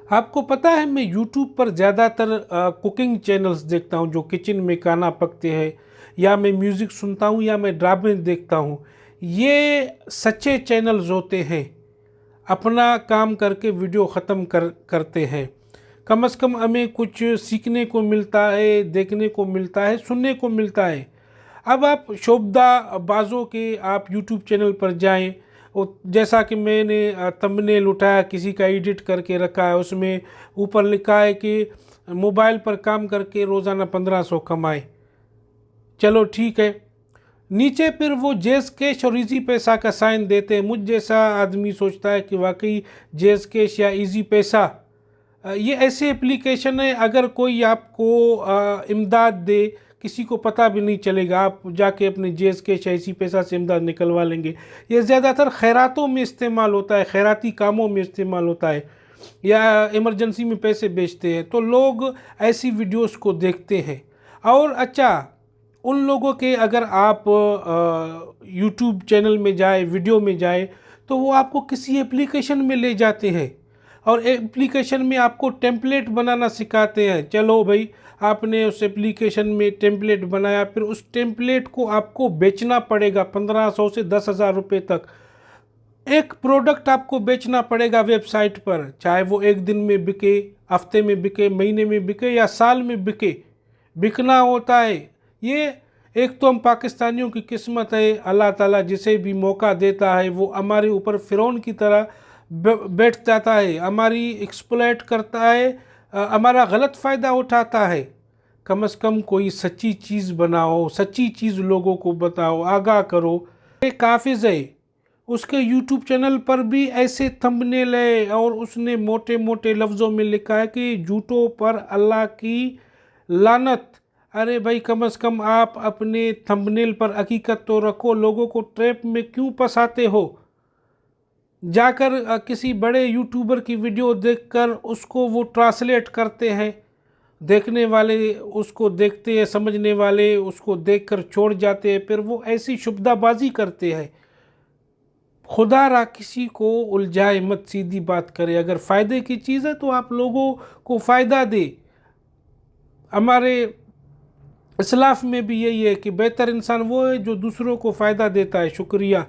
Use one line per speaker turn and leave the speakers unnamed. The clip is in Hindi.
आपको पता है मैं यूट्यूब पर ज़्यादातर कुकिंग चैनल्स देखता हूँ जो किचन में खाना पकते हैं, या मैं म्यूज़िक सुनता हूँ, या मैं ड्रामे देखता हूँ। ये सच्चे चैनल्स होते हैं, अपना काम करके वीडियो ख़त्म करते हैं। कम से कम हमें कुछ सीखने को मिलता है, देखने को मिलता है, सुनने को मिलता है। अब आप शोभा बाजों के आप यूट्यूब चैनल पर जाएं, और जैसा कि मैंने थंबनेल उठाया, किसी का एडिट करके रखा है, उसमें ऊपर लिखा है कि मोबाइल पर काम करके रोज़ाना 1500 कमाए। चलो ठीक है। नीचे फिर वो जेस कैश और इजी पैसा का साइन देते हैं। मुझ जैसा आदमी सोचता है कि वाकई जेस कैश या इजी पैसा ये ऐसे एप्लीकेशन है, अगर कोई आपको इमदाद दे, किसी को पता भी नहीं चलेगा, आप जाके अपने जेस कैश या इसी पैसा से इमदाद निकलवा लेंगे। ये ज़्यादातर खैरातों में इस्तेमाल होता है, खैराती कामों में इस्तेमाल होता है, या इमरजेंसी में पैसे बेचते हैं, तो लोग ऐसी वीडियोस को देखते हैं। और अच्छा, उन लोगों के अगर आप यूट्यूब चैनल में जाए, वीडियो में जाए, तो वो आपको किसी एप्लीकेशन में ले जाते हैं, और एप्लीकेशन में आपको टेम्पलेट बनाना सिखाते हैं। चलो भाई, आपने उस एप्लीकेशन में टेम्पलेट बनाया, फिर उस टेम्पलेट को आपको बेचना पड़ेगा 1500 से 10,000 रुपये तक। एक प्रोडक्ट आपको बेचना पड़ेगा वेबसाइट पर, चाहे वो एक दिन में बिके, हफ्ते में बिके, महीने में बिके, या साल में बिके, बिकना होता है। ये एक तो हम पाकिस्तानियों की किस्मत है, अल्लाह ताला जिसे भी मौका देता है वो हमारे ऊपर फ़िरौन की तरह बैठ जाता है, हमारी एक्सप्लॉइट करता है, हमारा गलत फ़ायदा उठाता है। कम से कम कोई सच्ची चीज़ बनाओ, सच्ची चीज़ लोगों को बताओ, आगाह करो। एक काफिज़ है, उसके यूट्यूब चैनल पर भी ऐसे थंबनेल है, और उसने मोटे मोटे लफ्ज़ों में लिखा है कि झूठों पर अल्लाह की लानत। अरे भाई, कम से कम आप अपने थंबनेल पर हकीकत तो रखो, लोगों को ट्रैप में क्यों फंसाते हो? जाकर किसी बड़े यूट्यूबर की वीडियो देखकर उसको वो ट्रांसलेट करते हैं, देखने वाले उसको देखते हैं, समझने वाले उसको देखकर छोड़ जाते हैं, फिर वो ऐसी शुबदाबाजी करते हैं। खुदा रा किसी को उलझाए मत, सीधी बात करे। अगर फ़ायदे की चीज़ है तो आप लोगों को फ़ायदा दे। हमारे इस्लाफ में भी यही है कि बेहतर इंसान वो है जो दूसरों को फ़ायदा देता है। शुक्रिया।